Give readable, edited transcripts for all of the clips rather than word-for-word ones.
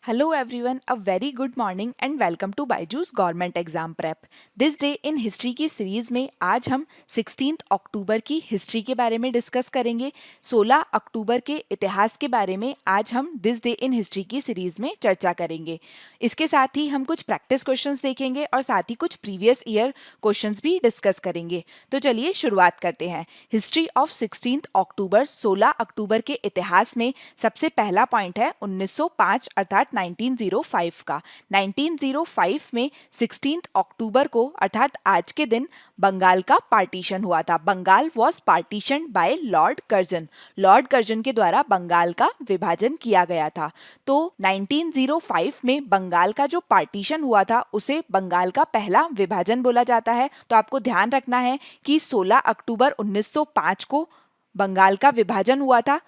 Hello everyone, a very good morning and welcome to Byju's government exam prep. This day in history की series में आज हम 16 अक्टूबर की history के बारे में डिस्कस करेंगे। 16 अक्टूबर के इतिहास के बारे में आज हम दिस डे इन हिस्ट्री की सीरीज में चर्चा करेंगे। इसके साथ ही हम कुछ प्रैक्टिस क्वेश्चंस देखेंगे और साथ ही कुछ प्रीवियस ईयर क्वेश्चंस भी डिस्कस करेंगे। तो चलिए शुरुआत करते हैं। हिस्ट्री ऑफ 16 अक्टूबर 16 अक्टूबर के इतिहास में सबसे पहला पॉइंट है 1905 अर्थात 1905 का। 1905 में 16 अक्टूबर को अर्थात आज के दिन बंगाल का पार्टीशन हुआ था। Bengal was partition by lord Curzon. Lord Curzon के द्वारा बंगाल का विभाजन किया गया था। तो 1905 में बंगाल का जो पार्टीशन हुआ था उसे बंगाल का पहला विभाजन बोला जाता है। तो आपको ध्यान रखना है कि 16 अक्टूबर 1905 को बंगाल का विभाजन हुआ था।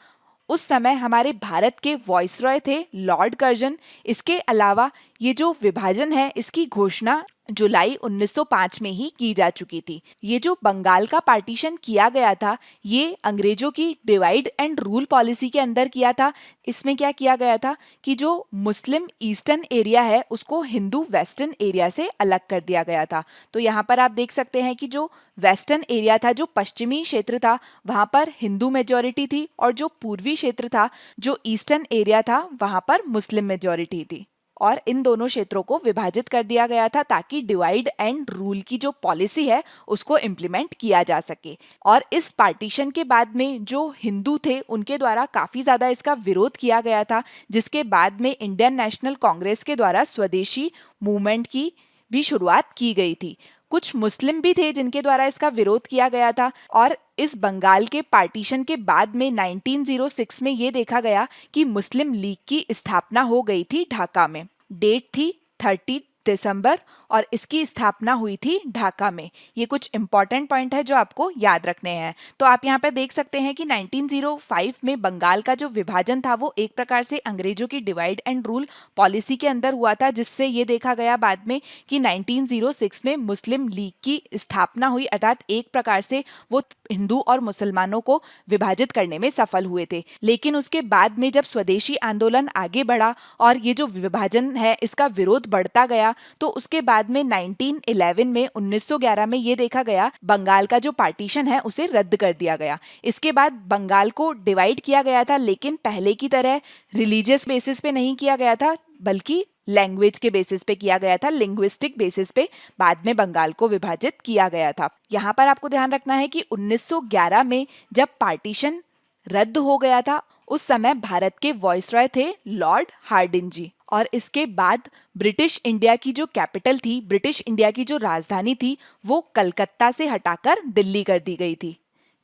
उस समय हमारे भारत के वॉइसरॉय थे लॉर्ड कर्जन। इसके अलावा ये जो विभाजन है इसकी घोषणा जुलाई 1905 में ही की जा चुकी थी। ये जो बंगाल का पार्टीशन किया गया था ये अंग्रेजों की डिवाइड एंड रूल पॉलिसी के अंदर किया था। इसमें क्या किया गया था कि जो मुस्लिम ईस्टर्न एरिया है उसको हिंदू वेस्टर्न एरिया से अलग कर दिया गया था। तो यहाँ पर आप देख सकते हैं कि जो वेस्टर्न एरिया था, जो पश्चिमी क्षेत्र था, वहाँ पर हिंदू मेजॉरिटी थी और जो पूर्वी क्षेत्र था, जो ईस्टर्न एरिया था, वहाँ पर मुस्लिम मेजॉरिटी थी। और इन दोनों क्षेत्रों को विभाजित कर दिया गया था ताकि डिवाइड एंड रूल की जो पॉलिसी है उसको इम्प्लीमेंट किया जा सके। और इस पार्टीशन के बाद में जो हिंदू थे उनके द्वारा काफ़ी ज़्यादा इसका विरोध किया गया था, जिसके बाद में इंडियन नेशनल कांग्रेस के द्वारा स्वदेशी मूवमेंट की भी शुरुआत की गई थी। कुछ मुस्लिम भी थे जिनके द्वारा इसका विरोध किया गया था। और इस बंगाल के पार्टीशन के बाद में 1906 में ये देखा गया कि मुस्लिम लीग की स्थापना हो गई थी ढाका में। डेट थी 30 दिसंबर और इसकी स्थापना हुई थी ढाका में। ये कुछ इंपॉर्टेंट पॉइंट है जो आपको याद रखने हैं। तो आप यहाँ पे देख सकते हैं कि 1905 में बंगाल का जो विभाजन था वो एक प्रकार से अंग्रेजों की डिवाइड एंड रूल पॉलिसी के अंदर हुआ था, जिससे ये देखा गया बाद में कि 1906 में मुस्लिम लीग की स्थापना हुई, अर्थात एक प्रकार से वो हिंदू और मुसलमानों को विभाजित करने में सफल हुए थे। लेकिन उसके बाद में जब स्वदेशी आंदोलन आगे बढ़ा और ये जो विभाजन है इसका विरोध बढ़ता गया, तो उसके बाद में 1911 में 1911 में ये देखा गया बंगाल का जो पार्टीशन है उसे रद्द कर दिया गया। इसके बाद बंगाल को डिवाइड किया गया था, लेकिन पहले की तरह रिलीजियस बेसिस पे नहीं किया गया था बल्कि लैंग्वेज के बेसिस पे किया गया था। लिंग्विस्टिक बेसिस पे बाद में बंगाल को विभाजित किया गया था। यहाँ पर आपको ध्यान रखना है कि 1911 में जब पार्टीशन रद्द हो गया था उस समय भारत के वॉइसरॉय थे लॉर्ड हार्डिंज जी। और इसके बाद ब्रिटिश इंडिया की जो कैपिटल थी, ब्रिटिश इंडिया की जो राजधानी थी वो कलकत्ता से हटाकर दिल्ली कर दी गई थी।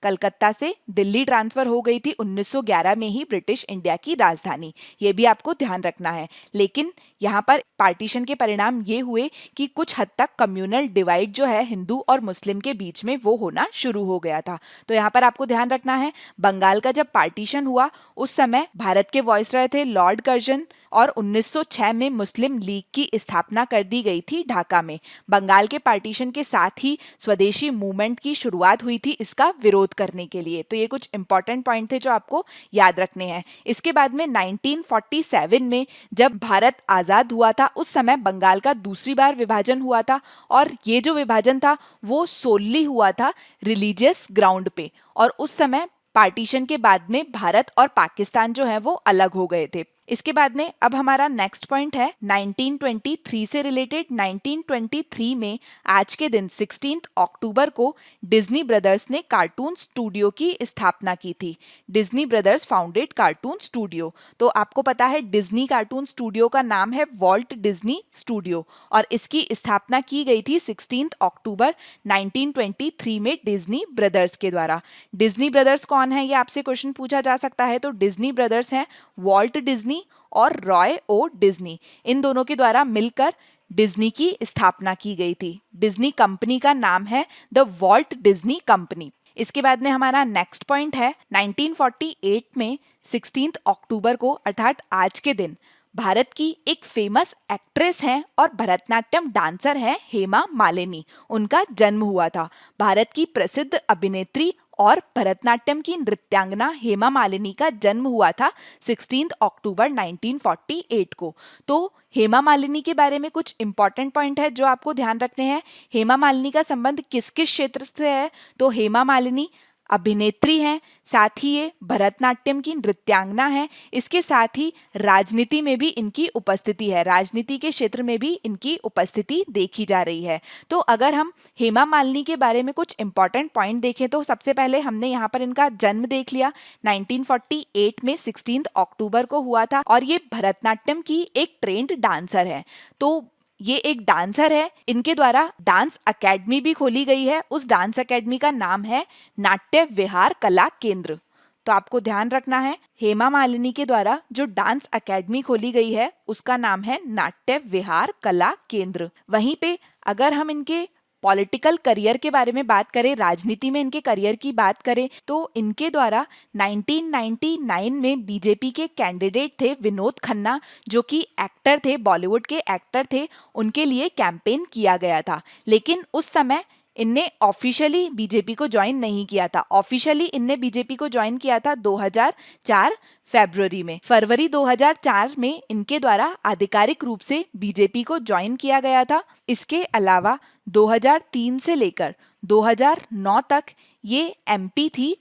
कलकत्ता से दिल्ली ट्रांसफर हो गई थी 1911 में ही ब्रिटिश इंडिया की राजधानी। ये भी आपको ध्यान रखना है। लेकिन यहाँ पर पार्टीशन के परिणाम ये हुए कि कुछ हद तक कम्युनल डिवाइड जो है हिंदू और मुस्लिम के बीच में वो होना शुरू हो गया था। तो यहाँ पर आपको ध्यान रखना है बंगाल का जब पार्टीशन हुआ उस समय भारत के वॉइसरॉय थे लॉर्ड कर्जन और 1906 में मुस्लिम लीग की स्थापना कर दी गई थी ढाका में। बंगाल के पार्टीशन के साथ ही स्वदेशी मूवमेंट की शुरुआत हुई थी इसका विरोध करने के लिए। तो ये कुछ इंपॉर्टेंट पॉइंट थे जो आपको याद रखने हैं। इसके बाद में 1947 में जब भारत आज़ाद हुआ था उस समय बंगाल का दूसरी बार विभाजन हुआ था और ये जो विभाजन था वो सोलली हुआ था रिलीजियस ग्राउंड पे। और उस समय पार्टीशन के बाद में भारत और पाकिस्तान जो है वो अलग हो गए थे। इसके बाद में अब हमारा नेक्स्ट पॉइंट है 1923 से रिलेटेड। 1923 में आज के दिन 16 अक्टूबर को डिज्नी ब्रदर्स ने कार्टून स्टूडियो की स्थापना की थी। Disney brothers founded cartoon studio. तो आपको पता है डिज्नी कार्टून स्टूडियो का नाम है वॉल्ट डिज्नी स्टूडियो और इसकी स्थापना की गई थी 16 अक्टूबर 1923 में डिज्नी ब्रदर्स के द्वारा। डिज्नी ब्रदर्स कौन है ये आपसे क्वेश्चन पूछा जा सकता है। तो डिज्नी ब्रदर्स हैं वॉल्ट डिज्नी और रॉय ओ डिज्नी। इन दोनों के द्वारा मिलकर डिज्नी की स्थापना की गई थी। डिज्नी कंपनी का नाम है द वॉल्ट डिज्नी कंपनी। इसके बाद में हमारा नेक्स्ट पॉइंट है 1948 में 16 अक्टूबर को अर्थात आज के दिन भारत की एक फेमस एक्ट्रेस हैं और भरतनाट्यम डांसर हैं हेमा मालिनी। उनका जन्म हुआ था। भारत की प्रसिद्ध अभिनेत्री और भरतनाट्यम की नृत्यांगना हेमा मालिनी का जन्म हुआ था 16 अक्टूबर 1948 को। तो हेमा मालिनी के बारे में कुछ इंपॉर्टेंट पॉइंट है जो आपको ध्यान रखने हैं। हेमा मालिनी का संबंध किस किस क्षेत्र से है? तो हेमा मालिनी अभिनेत्री हैं, साथ ही ये भरतनाट्यम की नृत्यांगना है, इसके साथ ही राजनीति में भी इनकी उपस्थिति है, राजनीति के क्षेत्र में भी इनकी उपस्थिति देखी जा रही है। तो अगर हम हेमा मालिनी के बारे में कुछ इंपॉर्टेंट पॉइंट देखें तो सबसे पहले हमने यहाँ पर इनका जन्म देख लिया, 1948 में 16 अक्टूबर को हुआ था और ये भरतनाट्यम की एक ट्रेंड डांसर है। तो ये एक डांसर है, इनके द्वारा डांस एकेडमी भी खोली गई है, उस डांस एकेडमी का नाम है नाट्य विहार कला केंद्र। तो आपको ध्यान रखना है, हेमा मालिनी के द्वारा जो डांस एकेडमी खोली गई है उसका नाम है नाट्य विहार कला केंद्र। वहीं पे अगर हम इनके पॉलिटिकल करियर के बारे में बात करें, राजनीति में इनके करियर की बात करें, तो इनके द्वारा 1999 में बीजेपी के कैंडिडेट थे विनोद खन्ना, जो कि एक्टर थे, बॉलीवुड के एक्टर थे, उनके लिए कैंपेन किया गया था। लेकिन उस समय इनने ऑफिशियली बीजेपी को ज्वाइन नहीं किया था। ऑफिशियली इनने बीजेपी को ज्वाइन किया था 2004 फरवरी में। फरवरी 2004 में इनके द्वारा आधिकारिक रूप से बीजेपी को ज्वाइन किया गया था। इसके अलावा 2003 से लेकर 2009 तक ये एमपी थी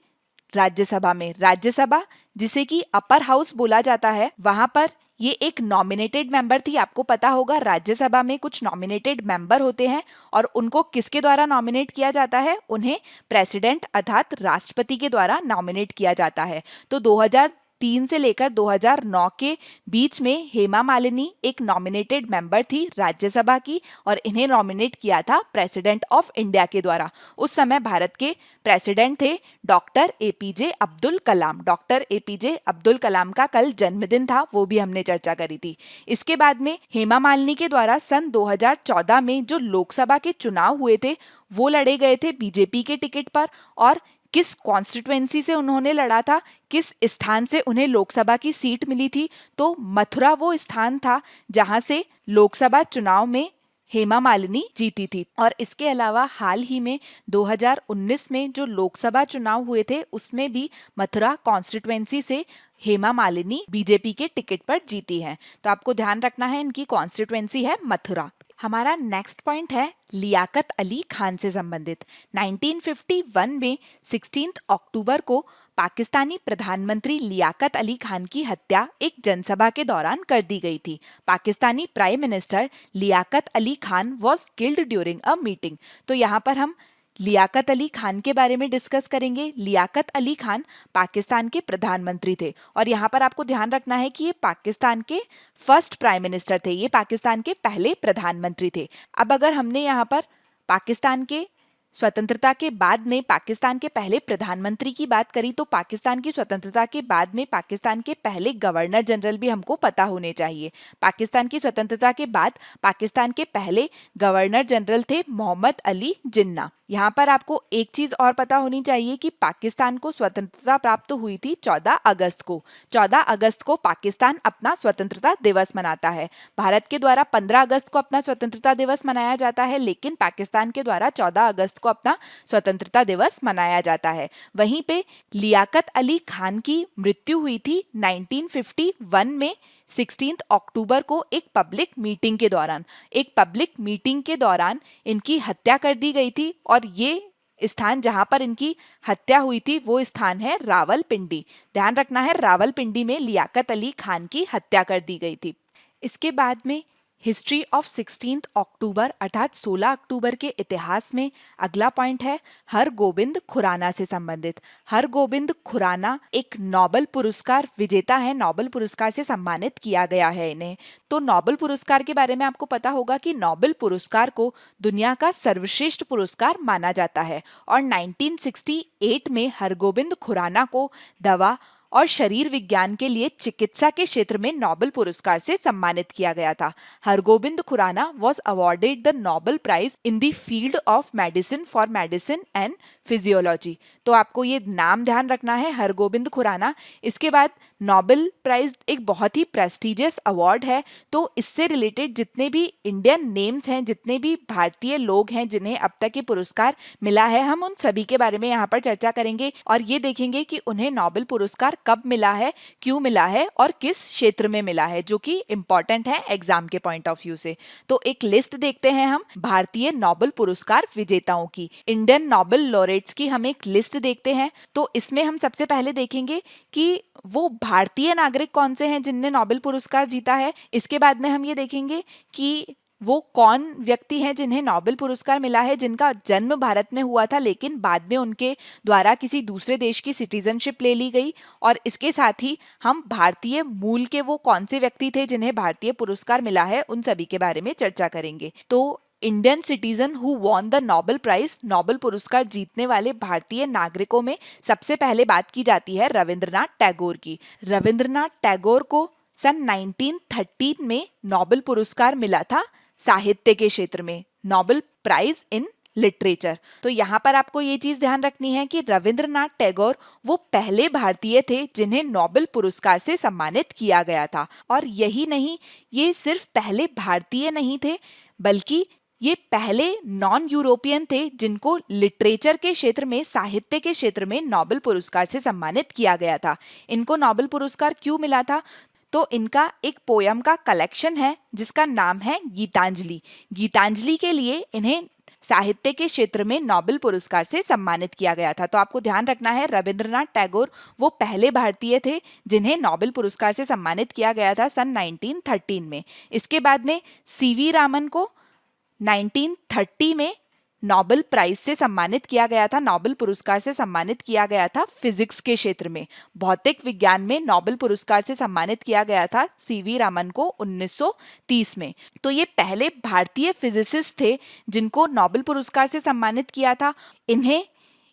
राज्यसभा में। राज्यसभा जिसे कि अपर हाउस बोला जाता है, वहां पर ये एक नॉमिनेटेड मेंबर थी। आपको पता होगा राज्यसभा में कुछ नॉमिनेटेड मेंबर होते हैं और उनको किसके द्वारा नॉमिनेट किया जाता है? उन्हें प्रेसिडेंट अर्थात राष्ट्रपति के द्वारा नॉमिनेट किया जाता है। तो 2003 से लेकर 2009 के बीच में हेमा मालिनी एक नॉमिनेटेड मेंबर थी राज्यसभा की और इन्हें नॉमिनेट किया था प्रेसिडेंट ऑफ इंडिया के द्वारा। उस समय भारत के प्रेसिडेंट थे doctor APJ Abdul Kalam. Doctor APJ Abdul Kalam का कल जन्मदिन था, वो भी हमने चर्चा करी थी। इसके बाद में हेमा मालिनी के द्वारा सन 2014 में जो लोकसभा के चुनाव हुए थे वो लड़े गए थे बीजेपी के टिकट पर। और किस कॉन्स्टिट्यूएंसी से उन्होंने लड़ा था, किस स्थान से उन्हें लोकसभा की सीट मिली थी? तो मथुरा वो स्थान था जहां से लोकसभा चुनाव में हेमा मालिनी जीती थी। और इसके अलावा हाल ही में 2019 में जो लोकसभा चुनाव हुए थे उसमें भी मथुरा कॉन्स्टिट्यूएंसी से हेमा मालिनी बीजेपी के टिकट पर जीती हैं। तो आपको ध्यान रखना है, इनकी कॉन्स्टिट्यूएंसी है मथुरा। हमारा नेक्स्ट पॉइंट है लियाकत अली खान से संबंधित। 1951 में 16 अक्टूबर को पाकिस्तानी प्रधानमंत्री लियाकत अली खान की हत्या एक जनसभा के दौरान कर दी गई थी। Pakistani prime minister Liaquat Ali Khan was killed during a meeting. तो यहाँ पर हम लियाकत अली खान के बारे में डिस्कस करेंगे। लियाकत अली खान पाकिस्तान के प्रधानमंत्री थे और यहाँ पर आपको ध्यान रखना है कि ये पाकिस्तान के फर्स्ट प्राइम मिनिस्टर थे, ये पाकिस्तान के पहले प्रधानमंत्री थे। अब अगर हमने यहाँ पर पाकिस्तान के स्वतंत्रता के बाद में पाकिस्तान के पहले प्रधानमंत्री की बात करी तो पाकिस्तान की स्वतंत्रता के बाद में पाकिस्तान के पहले गवर्नर जनरल भी हमको पता होने चाहिए। पाकिस्तान की स्वतंत्रता के बाद पाकिस्तान के पहले गवर्नर जनरल थे मोहम्मद अली जिन्ना। यहाँ पर आपको एक चीज और पता होनी चाहिए कि पाकिस्तान को स्वतंत्रता प्राप्त हुई थी 14 अगस्त को। 14 अगस्त को पाकिस्तान अपना स्वतंत्रता दिवस मनाता है। भारत के द्वारा 15 अगस्त को अपना स्वतंत्रता दिवस मनाया जाता है, लेकिन पाकिस्तान के द्वारा 14 अगस्त को अपना स्वतंत्रता दिवस मनाया जाता है। वहीं पे लियाकत अली खान की मृत्यु हुई थी 1951 में 16 अक्टूबर को एक पब्लिक मीटिंग के दौरान इनकी हत्या कर दी गई थी। और ये स्थान जहां पर इनकी हत्या हुई थी वो स्थान है रावलपिंडी। ध्यान रखना है, रावलपिंडी में लियाकत अली खान की हत्या कर दी गई थी। इसके बाद में हिस्ट्री ऑफ 16 अक्टूबर अर्थात 16 अक्टूबर के इतिहास में अगला पॉइंट है हरगोबिंद खुराना से संबंधित। हरगोबिंद खुराना एक नोबेल पुरस्कार विजेता है, नोबेल पुरस्कार से सम्मानित किया गया है इन्हें। तो नोबेल पुरस्कार के बारे में आपको पता होगा कि नोबेल पुरस्कार को दुनिया का सर्वश्रेष्ठ पुरस्कार माना जाता है और 1968 में हरगोबिंद खुराना को दवा और शरीर विज्ञान के लिए चिकित्सा के क्षेत्र में नोबेल पुरस्कार से सम्मानित किया गया था। Hargobind Khorana was awarded the Nobel prize in the field of medicine for medicine and physiology. तो आपको ये नाम ध्यान रखना है, हरगोबिंद खुराना। इसके बाद नोबेल प्राइज एक बहुत ही प्रेस्टिजियस अवार्ड है, तो इससे रिलेटेड जितने भी इंडियन नेम्स हैं, जितने भी भारतीय लोग हैं जिन्हें अब तक ये पुरस्कार मिला है, हम उन सभी के बारे में यहाँ पर चर्चा करेंगे और ये देखेंगे कि उन्हें नोबेल पुरस्कार कब मिला है, क्यों मिला है और किस क्षेत्र में मिला है, जो कि इम्पोर्टेंट है एग्जाम के पॉइंट ऑफ व्यू से। तो एक लिस्ट देखते हैं हम भारतीय नोबेल पुरस्कार विजेताओं की, इंडियन नोबेल लॉरेट्स की हम एक लिस्ट देखते हैं। तो इसमें हम सबसे पहले देखेंगे कि वो भारतीय नागरिक कौन से हैं जिनने नोबेल पुरस्कार जीता है। इसके बाद में हम ये देखेंगे कि वो कौन व्यक्ति हैं जिन्हें नोबेल पुरस्कार मिला है, जिनका जन्म भारत में हुआ था लेकिन बाद में उनके द्वारा किसी दूसरे देश की सिटीजनशिप ले ली गई। और इसके साथ ही हम भारतीय मूल के वो कौन से व्यक्ति थे जिन्हें भारतीय पुरस्कार मिला है, उन सभी के बारे में चर्चा करेंगे। तो Indian citizen who won the Nobel prize, Nobel पुरस्कार जीतने वाले भारतीय नागरिकों में सबसे पहले बात की जाती है रविंद्रनाथ टैगोर की। रविंद्रनाथ टैगोर को सन 1913 में नोबेल पुरस्कार मिला था साहित्य के क्षेत्र में, नोबेल प्राइज इन लिटरेचर। तो यहाँ पर आपको ये चीज ध्यान रखनी है कि रविंद्रनाथ टैगोर वो पहले भारतीय थे जिन्हें नोबेल पुरस्कार से सम्मानित किया गया था। और यही नहीं, ये सिर्फ पहले भारतीय नहीं थे बल्कि ये पहले नॉन यूरोपियन थे जिनको लिटरेचर के क्षेत्र में, साहित्य के क्षेत्र में नोबेल पुरस्कार से सम्मानित किया गया था। इनको नोबेल पुरस्कार क्यों मिला था? तो इनका एक पोयम का कलेक्शन है जिसका नाम है गीतांजलि। गीतांजलि के लिए इन्हें साहित्य के क्षेत्र में नोबेल पुरस्कार से सम्मानित किया गया था। तो आपको ध्यान रखना है, रविंद्रनाथ टैगोर वो पहले भारतीय थे जिन्हें नोबेल पुरस्कार से सम्मानित किया गया था सन 1913 में। इसके बाद में सीवी रामन को 1930 में नोबेल प्राइज से सम्मानित किया गया था, नोबेल पुरस्कार से सम्मानित किया गया था फिजिक्स के क्षेत्र में। भौतिक विज्ञान में नोबेल पुरस्कार से सम्मानित किया गया था सीवी रामन को 1930 में। तो ये पहले भारतीय फिजिसिस्ट थे जिनको नोबेल पुरस्कार से सम्मानित किया था। इन्हें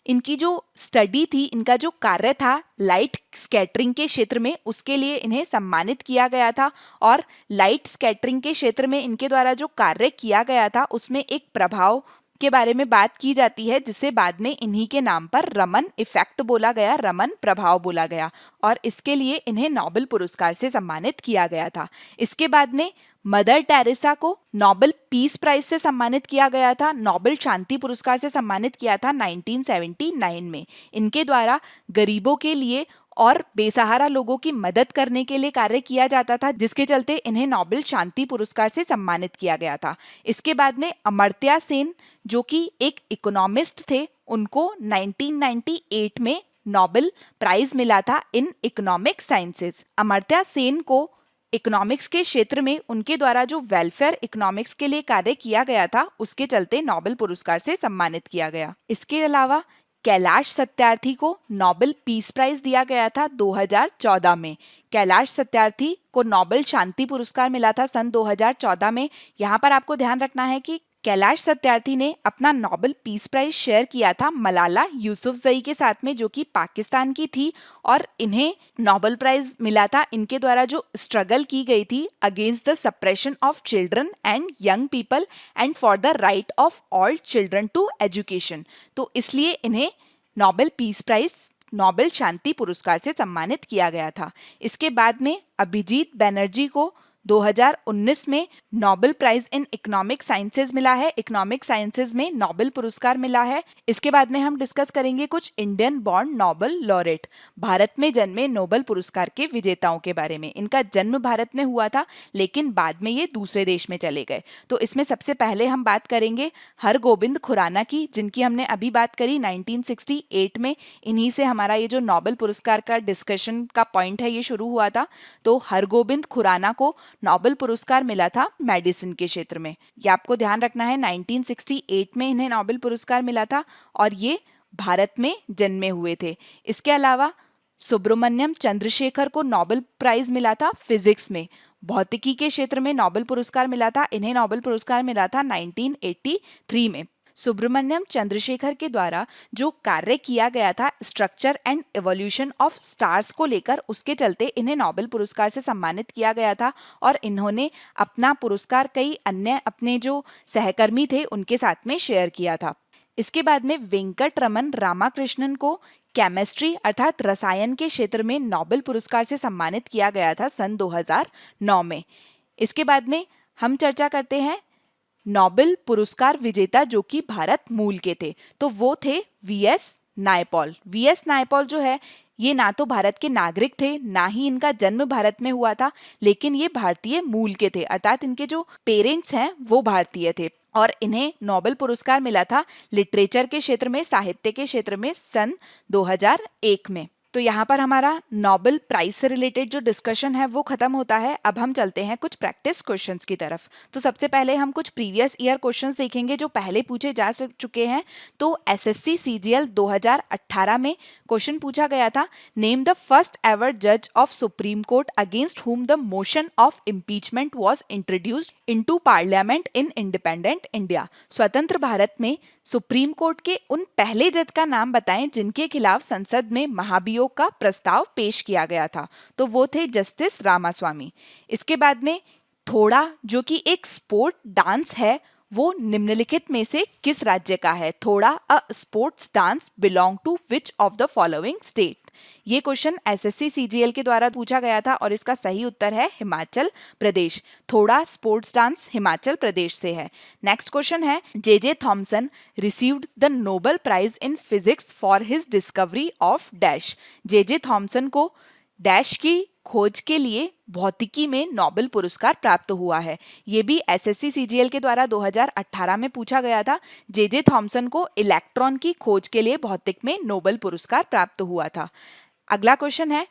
इनकी जो स्टडी थी, इनका जो कार्य था लाइट स्कैटरिंग के क्षेत्र में, उसके लिए इन्हें सम्मानित किया गया था। और लाइट स्कैटरिंग के क्षेत्र में इनके द्वारा जो कार्य किया गया था उसमें एक प्रभाव के बारे में बात की जाती है जिसे बाद में इन्हीं के नाम पर रमन इफेक्ट बोला गया, रमन प्रभाव बोला गया, और इसके लिए इन्हें नोबेल पुरस्कार से सम्मानित किया गया था। इसके बाद में मदर टेरेसा को नोबेल पीस प्राइज से सम्मानित किया गया था, नोबेल शांति पुरस्कार से सम्मानित किया था 1979 में। इनके द्वारा गरीबों के लिए और बेसहारा लोगों की मदद करने के लिए कार्य किया जाता था, जिसके चलते इन्हें नोबेल शांति पुरस्कार से सम्मानित किया गया था। इसके बाद में अमर्त्य सेन जो कि एक इकोनॉमिस्ट थे, उनको 1998 में नोबेल प्राइज मिला था इन इकोनॉमिक साइंसेज। अमर्त्य सेन को इकोनॉमिक्स के क्षेत्र में उनके द्वारा जो वेलफेयर इकोनॉमिक्स के लिए कार्य किया गया था उसके चलते नोबेल पुरस्कार से सम्मानित किया गया। इसके अलावा कैलाश सत्यार्थी को नोबेल पीस प्राइज दिया गया था 2014 में। कैलाश सत्यार्थी को नोबेल शांति पुरस्कार मिला था सन 2014 में। यहाँ पर आपको ध्यान रखना है कि कैलाश सत्यार्थी ने अपना नोबेल पीस प्राइज शेयर किया था मलाला यूसुफजई के साथ में, जो कि पाकिस्तान की थी, और इन्हें नोबेल प्राइज मिला था इनके द्वारा जो स्ट्रगल की गई थी against the suppression of children and young people and for the right of all children to education. तो इसलिए इन्हें नोबेल पीस प्राइज, नोबेल शांति पुरस्कार से सम्मानित किया गया था। इसके बाद में अभिजीत बैनर्जी को 2019 में Nobel prize in economic sciences मिला है, इकोनॉमिक साइंसेज में नोबेल पुरस्कार मिला है। इसके बाद में हम डिस्कस करेंगे कुछ Indian born Nobel laureate, Bharat में जन्मे नोबेल पुरस्कार के विजेताओं के बारे में। इनका जन्म भारत में हुआ था लेकिन बाद में ये दूसरे देश में चले गए। तो इसमें सबसे पहले हम बात करेंगे हरगोबिंद खुराना की, जिनकी हमने अभी बात करी 1968 में। इन्हीं से हमारा ये जो नोबेल पुरस्कार का डिस्कशन का पॉइंट है ये शुरू हुआ था। तो हरगोबिंद खुराना को नोबेल पुरस्कार मिला था मेडिसिन के क्षेत्र में। ये आपको ध्यान रखना है, 1968 में इन्हें नोबेल पुरस्कार मिला था और ये भारत में जन्मे हुए थे। इसके अलावा सुब्रमण्यम चंद्रशेखर को नोबेल प्राइज मिला था फिजिक्स में। भौतिकी के क्षेत्र में नोबेल पुरस्कार मिला था, इन्हें नोबेल पुरस्कार मिला था 1983 में। सुब्रमण्यम चंद्रशेखर के द्वारा जो कार्य किया गया था structure and evolution of stars को लेकर, उसके चलते इन्हें नोबेल पुरस्कार से सम्मानित किया गया था और इन्होंने अपना पुरस्कार कई अन्य अपने जो सहकर्मी थे उनके साथ में शेयर किया था। इसके बाद में वेंकट रमन रामाकृष्णन को केमिस्ट्री अर्थात रसायन के क्षेत्र में नोबेल पुरस्कार से सम्मानित किया गया था सन 2009 में। इसके बाद में हम चर्चा करते हैं नोबेल पुरस्कार विजेता जो कि भारत मूल के थे, तो वो थे वीएस नायपॉल। वीएस नायपॉल जो है ये ना तो भारत के नागरिक थे, ना ही इनका जन्म भारत में हुआ था, लेकिन ये भारतीय मूल के थे, अर्थात इनके जो पेरेंट्स हैं वो भारतीय थे और इन्हें नोबेल पुरस्कार मिला था लिटरेचर के क्षेत्र में, साहित्य के क्षेत्र में सन 2001 में। तो यहाँ पर हमारा नोबेल प्राइज से रिलेटेड जो डिस्कशन है वो खत्म होता है। अब हम चलते हैं कुछ प्रैक्टिस क्वेश्चंस की तरफ। तो सबसे पहले हम कुछ प्रीवियस ईयर क्वेश्चंस देखेंगे जो पहले पूछे जा चुके हैं। तो एसएससी सीजीएल 2018 में क्वेश्चन पूछा गया था, नेम द फर्स्ट एवर जज of supreme court against whom the motion of impeachment was introduced into parliament in independent India. स्वतंत्र भारत में सुप्रीम कोर्ट के उन पहले जज का नाम बताएं जिनके खिलाफ संसद में महाभियोग का प्रस्ताव पेश किया गया था। तो वो थे जस्टिस रामास्वामी। इसके बाद में थोड़ा जो कि एक स्पोर्ट डांस है वो निम्नलिखित में से किस राज्य का है? Thoda a sports dance belong to which of the following state? ये क्वेश्चन एसएससी सीजीएल के द्वारा पूछा गया था और इसका सही उत्तर है हिमाचल प्रदेश। थोड़ा स्पोर्ट्स डांस हिमाचल प्रदेश से है। नेक्स्ट क्वेश्चन है, J Thomson received the Nobel prize in physics for his discovery of dash. J Thomson को डैश की खोज के लिए भौतिकी में नोबेल पुरस्कार प्राप्त हुआ है। ये भी एसएससी सीजीएल के द्वारा 2018 में पूछा गया था। जे थॉमसन को इलेक्ट्रॉन की खोज के लिए भौतिक में नोबेल पुरस्कार प्राप्त हुआ था। अगला क्वेश्चन है,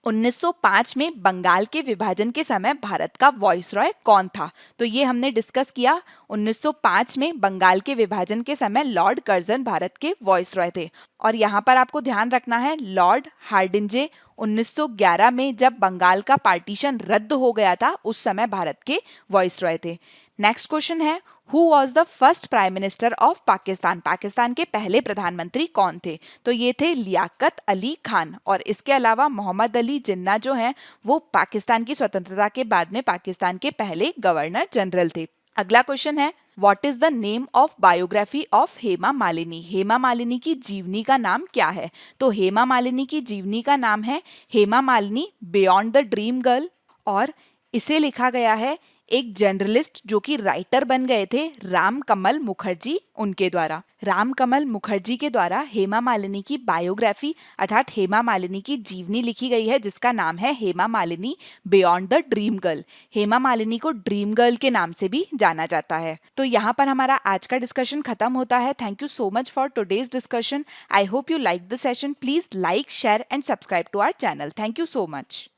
1905 में बंगाल के विभाजन के समय भारत का वॉइसरॉय कौन था? तो ये हमने डिस्कस किया। 1905 में बंगाल के विभाजन के समय लॉर्ड कर्जन भारत के वॉइसरॉय थे और यहाँ पर आपको ध्यान रखना है लॉर्ड हार्डिंजे 1911 में जब बंगाल का पार्टीशन रद्द हो गया था उस समय भारत के वॉइसरॉय थे। नेक्स्ट क्वेश्चन है, who was the first prime minister of Pakistan? Pakistan के पहले प्रधानमंत्री कौन थे? तो ये थे लियाकत अली खान और इसके अलावा मोहम्मद अली जिन्ना जो हैं वो पाकिस्तान की स्वतंत्रता के बाद में पाकिस्तान के पहले गवर्नर जनरल थे। अगला क्वेश्चन है, what is the name of biography of Hema Malini? Hema Malini की जीवनी का नाम क्या है? तो हेमा मालिनी की जीवनी का नाम है Hema Malini beyond the dream girl और इसे लिखा गया है एक जर्नलिस्ट जो कि राइटर बन गए थे राम कमल मुखर्जी उनके द्वारा। राम कमल मुखर्जी के द्वारा हेमा मालिनी की बायोग्राफी अर्थात हेमा मालिनी की जीवनी लिखी गई है जिसका नाम है Hema Malini beyond the dream girl. Hema Malini को ड्रीम गर्ल के नाम से भी जाना जाता है। तो यहाँ पर हमारा आज का डिस्कशन खत्म होता है। Thank you so much for today's discussion. I hope you like the session. Please like, share and subscribe to our channel. Thank you so much.